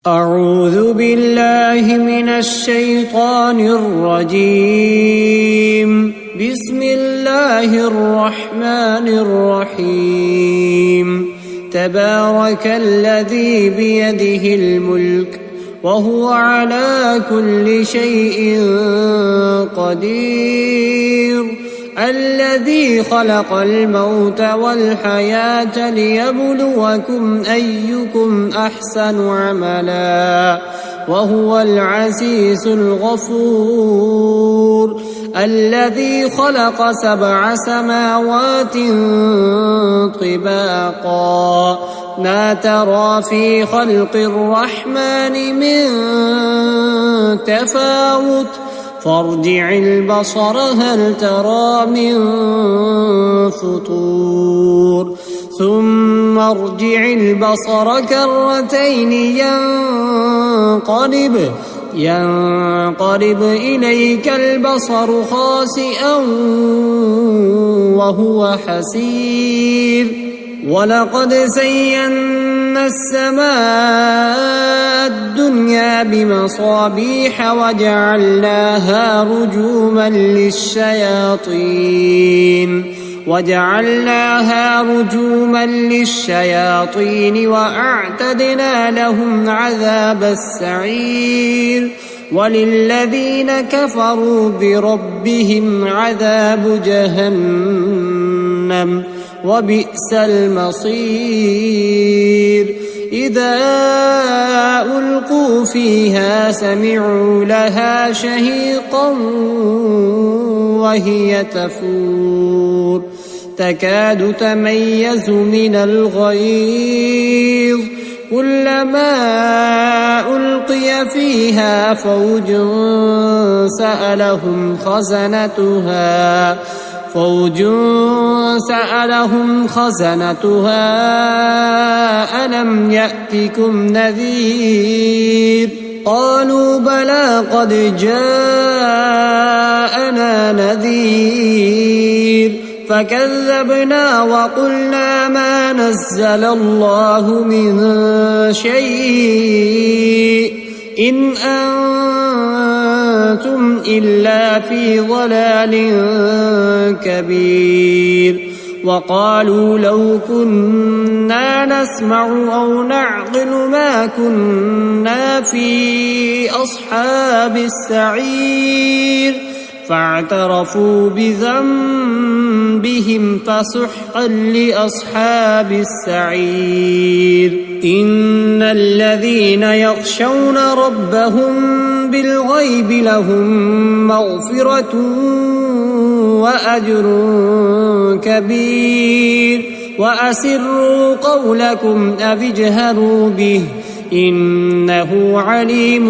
أعوذ بالله من الشيطان الرجيم. بسم الله الرحمن الرحيم. تبارك الذي بيده الملك وهو على كل شيء قدير. الذي خلق الموت والحياة ليبلوكم أيكم أحسن عملا وهو العزيز الغفور. الذي خلق 7 سماوات طباقا ما ترى في خلق الرحمن من تفاوت فارجع البصر هل ترى من فطور ثم ارجع البصر كرتين ينقلب إليك البصر خاسئا وهو حسير. ولقد زينا السماء الدنيا بمصابيح وجعلناها رجوما للشياطين وأعتدنا لهم عذاب السعير. وللذين كفروا بربهم عذاب جهنم وبئس المصير. إذا ألقوا فيها سمعوا لها شهيقا وهي تفور تكاد تميز من الغيظ كلما ألقي فيها فوج سألهم خزنتها ألم يأتكم نذير قالوا بلى قد جاءنا نذير فكذبنا وقلنا ما نزل الله من شيء إن أنتم إلا في ضلال كبير. وقالوا لو كنا نسمع أو نعقل ما كنا في أصحاب السعير فاعترفوا بذنبهم فسحقا لأصحاب السعير. إن الذين يخشون ربهم بالغيب لهم مغفرة وأجر كبير. وأسروا قولكم أو اجهروا به إنه عليم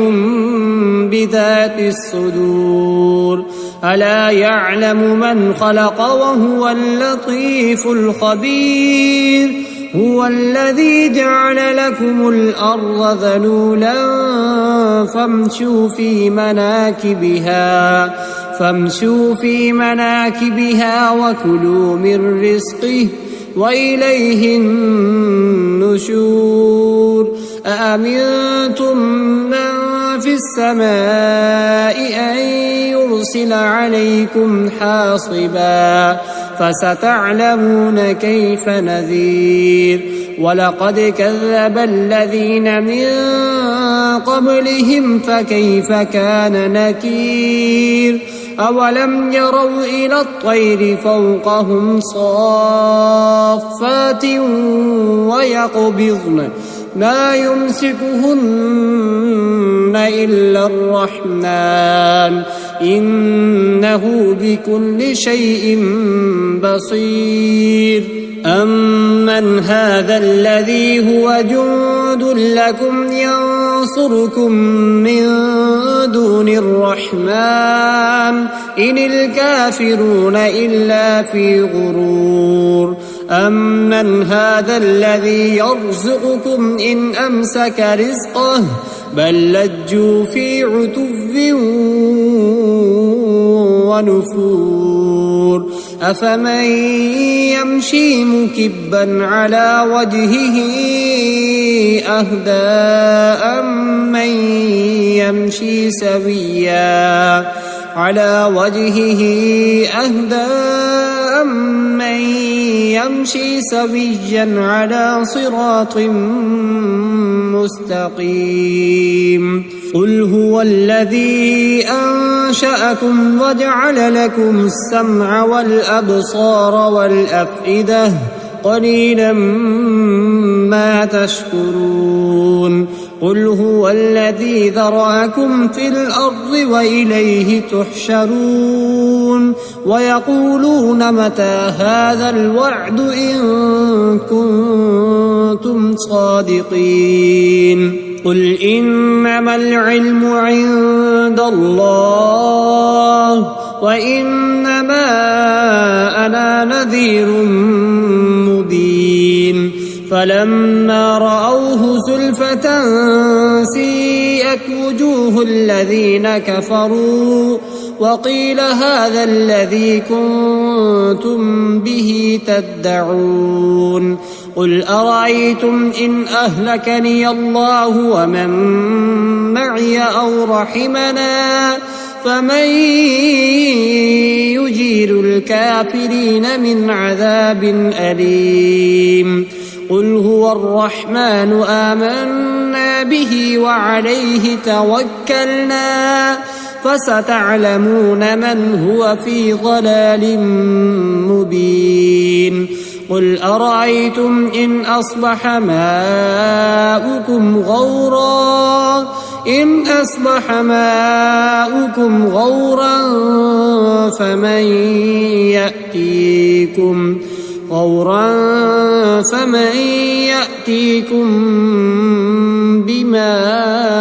بذات الصدور. ألا يعلم من خلق وهو اللطيف الخبير. هو الذي جعل لكم الأرض ذلولا فامشوا في مناكبها وكلوا من رزقه وإليه النشور. أأمنتم من في السماء أن يرسل عليكم حاصبا فستعلمون كيف نذير. ولقد كذب الذين من قبلهم فكيف كان نكير. أولم يروا إلى الطير فوقهم صافات ويقبضن ما يمسكهن إلا الرحمن إنه بكل شيء بصير. أمن هذا الذي هو جند لكم ينصركم من دون الرحمن إن الكافرون إلا في غرور. أمن هذا الذي يرزقكم إن أمسك رزقه بل لجوا في عتو ونفور. أفمن يمشي مكبا على وجهه أهدى أمن يمشي سويا على صراط مستقيم قل هو الذي أنشأكم وجعل لكم السمع والأبصار والأفئدة قليلا ما تشكرون قل هو الذي ذرأكم في الأرض وإليه تحشرون ويقولون متى هذا الوعد إن كنتم صادقين قل إنما العلم عند الله وإنما أنا نذير مبين فلما رأوه زلفة سيئت وجوه الذين كفروا وقيل هذا الذي كنتم به تدعون قل أرأيتم إن أهلكني الله ومن معي أو رحمنا فمن يجير الكافرين من عذاب أليم قل هو الرحمن آمنا به وعليه توكلنا فستعلمون من هو في ضلال مبين قل أرأيتم إن أصبح ماؤكم غورا فمن يأتيكم بماء